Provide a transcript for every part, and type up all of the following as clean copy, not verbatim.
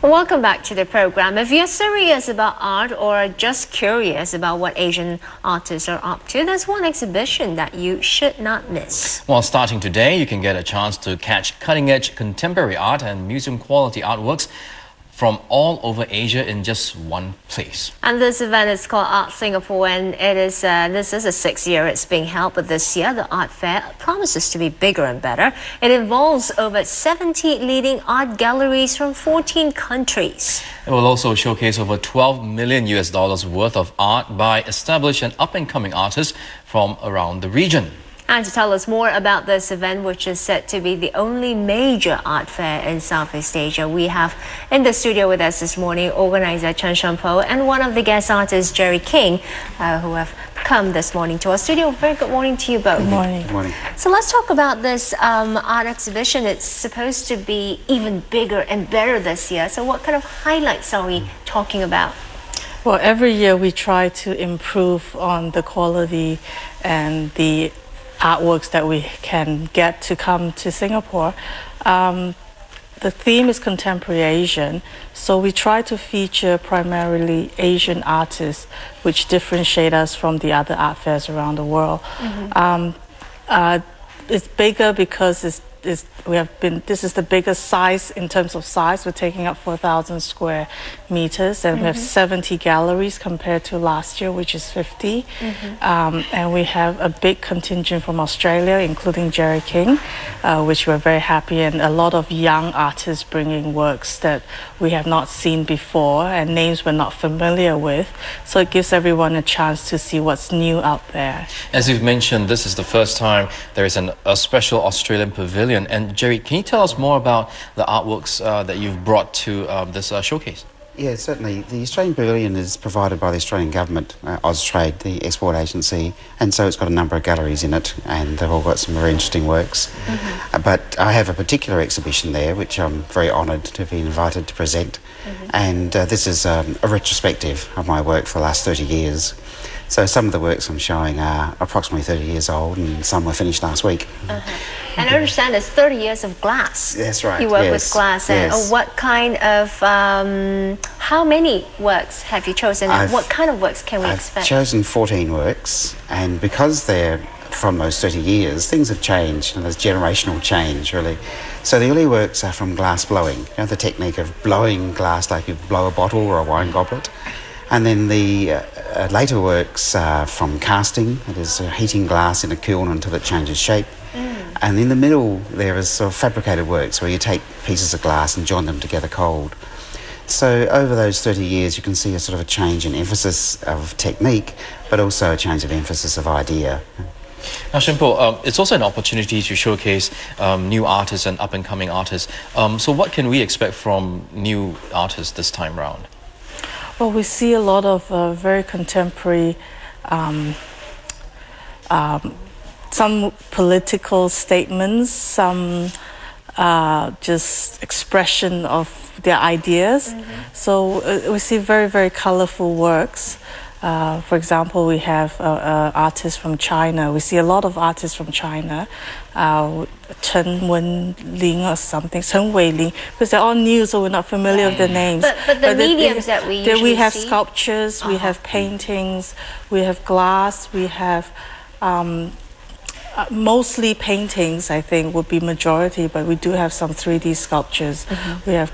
Welcome back to the program. If you're serious about art or just curious about what Asian artists are up to, there's one exhibition that you should not miss. Well, starting today, you can get a chance to catch cutting-edge contemporary art and museum-quality artworks from all over Asia in just one place. And this event is called ArtSingapore, and this is the 6th year it's being held, but this year the art fair promises to be bigger and better. It involves over 70 leading art galleries from 14 countries. It will also showcase over $12 million worth of art by established and up-and-coming artists from around the region. And to tell us more about this event, which is said to be the only major art fair in Southeast Asia, we have in the studio with us this morning organizer Chen Shampo and one of the guest artists, Jerry King, who have come this morning to our studio. Very good morning to you both. Good morning. Good morning. So let's talk about this art exhibition. It's supposed to be even bigger and better this year. So what kind of highlights are we talking about? Well, every year we try to improve on the quality and the artworks that we can get to come to Singapore. The theme is contemporary Asian, so we try to feature primarily Asian artists, which differentiate us from the other art fairs around the world. It's bigger because this is the biggest size in terms of size. We're taking up 4,000 square meters, and we have 70 galleries compared to last year, which is 50. And we have a big contingent from Australia, including Jerry King, which we're very happy, and a lot of young artists bringing works that we have not seen before and names we're not familiar with. So it gives everyone a chance to see what's new out there. As you've mentioned, this is the first time there is a special Australian pavilion. And Jerry, can you tell us more about the artworks that you've brought to this showcase? Yeah, certainly. The Australian Pavilion is provided by the Australian Government, Austrade, the export agency, and so it's got a number of galleries in it, and they've all got some very interesting works. But I have a particular exhibition there, which I'm very honoured to be invited to present, and this is a retrospective of my work for the last 30 years. So some of the works I'm showing are approximately 30 years old, and some were finished last week. And I understand it's 30 years of glass. That's right. You work with glass. And yes. what kind of, how many works have you chosen? And what kind of works can we expect? I've chosen 14 works, and because they're from those 30 years, things have changed, and there's generational change, really. So the early works are from glass blowing, you know, the technique of blowing glass like you blow a bottle or a wine goblet. And then the later works are from casting, that is heating glass in a kiln until it changes shape. And in the middle there is sort of fabricated works where you take pieces of glass and join them together cold. So over those 30 years you can see a sort of a change in emphasis of technique, but also a change of emphasis of idea. Now, Shampo, it's also an opportunity to showcase new artists and up-and-coming artists. So what can we expect from new artists this time around? Well, we see a lot of very contemporary, some political statements, some just expression of their ideas. So we see very, very colorful works. For example, we have artists from China. We see a lot of artists from China, Chen Wenling or something, Chen Weiling, because they're all new, so we're not familiar with the names. But the mediums that we usually we have see? sculptures, we have paintings, we have glass, we have mostly paintings, I think, would be majority, but we do have some 3D sculptures. We have,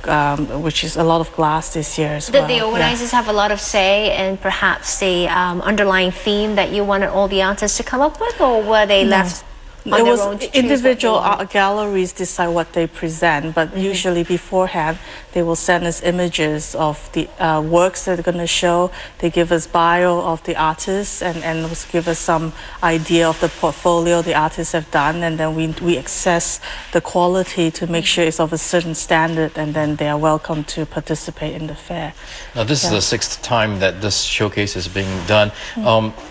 which is a lot of glass this year as well. Did the organizers have a lot of say in perhaps the underlying theme that you wanted all the artists to come up with, or were they left on It their was own to choose individual what they wanted? galleries decide what they present, but usually beforehand they will send us images of the works that they're going to show. They give us bio of the artists and also give us some idea of the portfolio the artists have done, and then we assess the quality to make sure it's of a certain standard, and then they are welcome to participate in the fair. Now, this is the 6th time that this showcase is being done.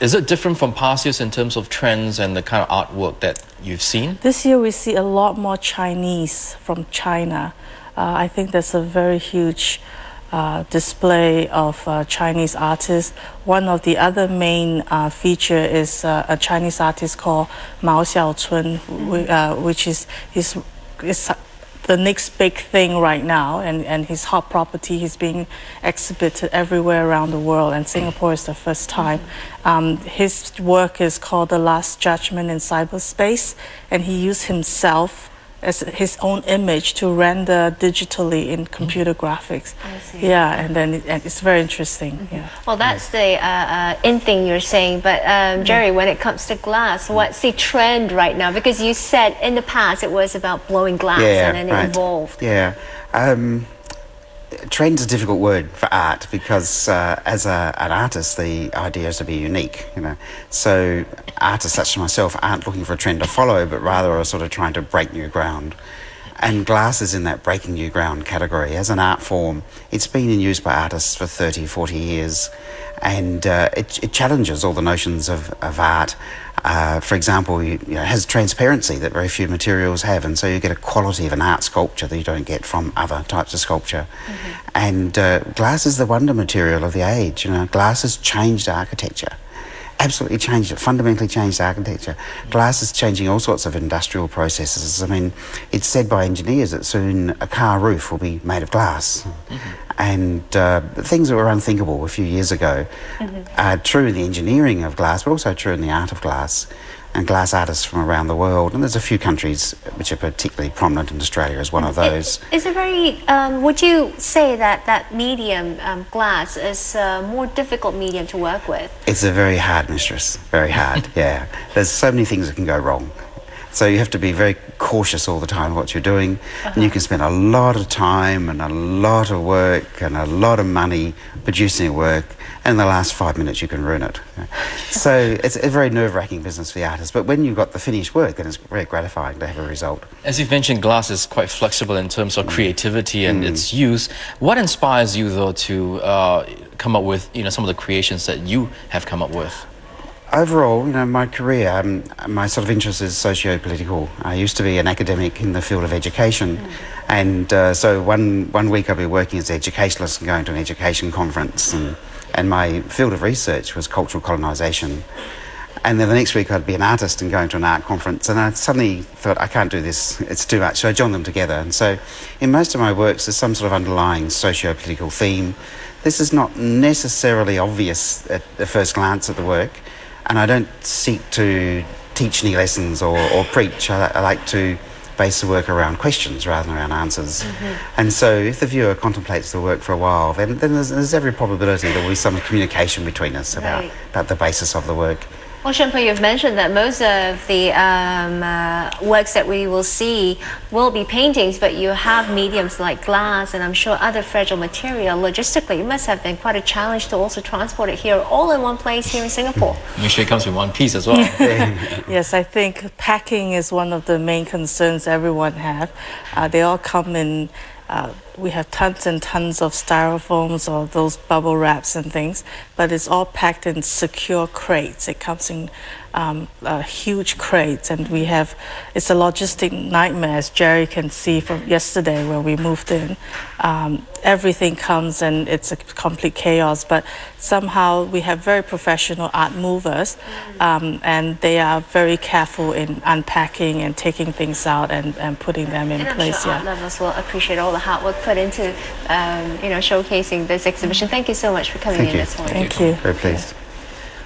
Is it different from past years in terms of trends and the kind of artwork that you've seen? This year we see a lot more Chinese from China. I think there's a very huge display of Chinese artists. One of the other main feature is a Chinese artist called Mao Xiaocun, which is the next big thing right now, and his hot property. He's being exhibited everywhere around the world, and Singapore is the first time. His work is called The Last Judgment in Cyberspace, and he used himself as his own image to render digitally in computer graphics. I see. Yeah, and then it's very interesting. Yeah. Well, that's the in thing you're saying, but Jerry, when it comes to glass, what's the trend right now? Because you said in the past it was about blowing glass, and then it evolved. Yeah. Trend's a difficult word for art because as an artist, the idea is to be unique, you know. So artists such as myself aren't looking for a trend to follow, but rather are sort of trying to break new ground. And glass is in that breaking new ground category. As an art form, it's been in use by artists for 30, 40 years, and it challenges all the notions of art. For example, it has transparency that very few materials have, and so you get a quality of an art sculpture that you don't get from other types of sculpture. And glass is the wonder material of the age. You know, glass has changed architecture. Absolutely changed it, fundamentally changed architecture. Glass is changing all sorts of industrial processes. I mean, it's said by engineers that soon a car roof will be made of glass. And things that were unthinkable a few years ago are true in the engineering of glass, but also true in the art of glass. And glass artists from around the world, and there's a few countries which are particularly prominent, and Australia is one of those. Is it very, would you say that that medium, glass, is a more difficult medium to work with? It's a very hard mistress, very hard, yeah. There's so many things that can go wrong. So you have to be very cautious all the time what you're doing, and you can spend a lot of time and a lot of work and a lot of money producing a work, and in the last 5 minutes you can ruin it. So it's a very nerve-wracking business for the artist, but when you've got the finished work, then it's very gratifying to have a result. As you've mentioned, glass is quite flexible in terms of creativity and its use. What inspires you, though, to come up with some of the creations that you have come up with? Overall, my career, my sort of interest is socio-political. I used to be an academic in the field of education, and so one week I'd be working as an educationalist and going to an education conference, and my field of research was cultural colonisation. And then the next week I'd be an artist and going to an art conference, and I suddenly thought, I can't do this, it's too much, so I joined them together. And so in most of my works there's some sort of underlying socio-political theme. This is not necessarily obvious at the first glance at the work, and I don't seek to teach any lessons or preach. I like to base the work around questions rather than around answers. And so if the viewer contemplates the work for a while, then there's every probability there will be some communication between us about the basis of the work. Well, Shenpo, you've mentioned that most of the works that we will see will be paintings, but you have mediums like glass and I'm sure other fragile material. Logistically, it must have been quite a challenge to also transport it here all in one place here in Singapore. Make sure it comes in one piece as well. Yes, I think packing is one of the main concerns everyone have. They all come in, we have tons and tons of styrofoams or those bubble wraps and things, but it's all packed in secure crates. It comes in huge crates, and it's a logistic nightmare, as Jerry can see from yesterday where we moved in. Everything comes and it's a complete chaos, but somehow we have very professional art movers, and they are very careful in unpacking and taking things out and putting them in place. I'm sure art lovers will appreciate all the hard work put into showcasing this exhibition. Thank you so much for coming in this morning. Thank you. Very pleased.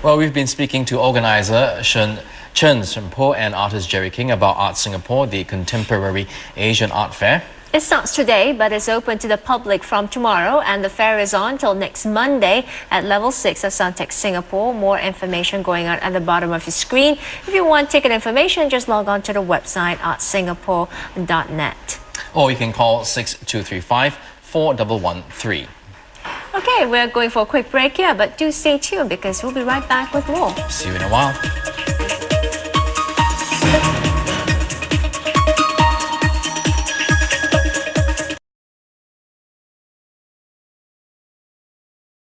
Well, we've been speaking to organizer Chen Shenpo and artist Jerry King about Art Singapore, the contemporary Asian art fair. It starts today, but it's open to the public from tomorrow, and the fair is on till next Monday at level 6 of Suntec Singapore. More information going on at the bottom of your screen. If you want ticket information, just log on to the website artsingapore.net. Or you can call 6235 4113. Okay, we're going for a quick break here, but do stay tuned because we'll be right back with more. See you in a while.